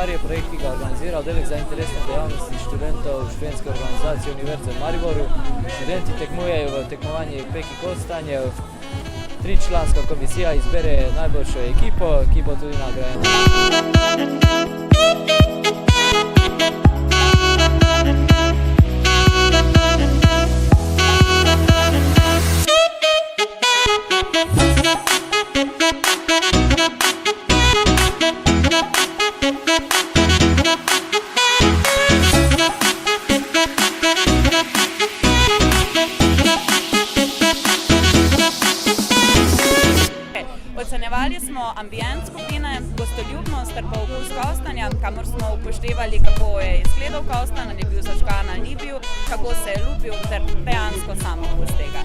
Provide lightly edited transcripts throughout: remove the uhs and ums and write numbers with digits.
Je projekt, ki ga organizira oddelek za interesne dejavnosti študentov študentske organizacije Univerze v Mariboru. Študenti tekmujejo v tekmovanju Peki kostanje. 3-članska komisija izbere najboljšo ekipo, ki bo tudi nagrajena. Ocenjevali smo ambient skupine, gostoljubnost ter pa okus kostanja, kamor smo upoštevali, kako je izgledal kostan, ali je bil zažgan ali ni bil, kako se je lupil ter dejansko samo okus tega.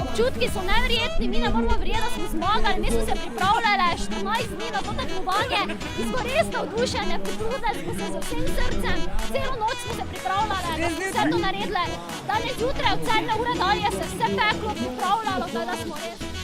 Občutki so neverjetni, mi ne moramo verjeti, da smo zmagali, mi smo se pripravljali 14 dni na to tekmovanje in smo res navdušene, potrudili smo se z vsem srcem, celo noč smo se pripravljali, da smo vse to naredili. Danes zjutraj od 7 ure dalje se vse peklo pripravljalo, da smo res.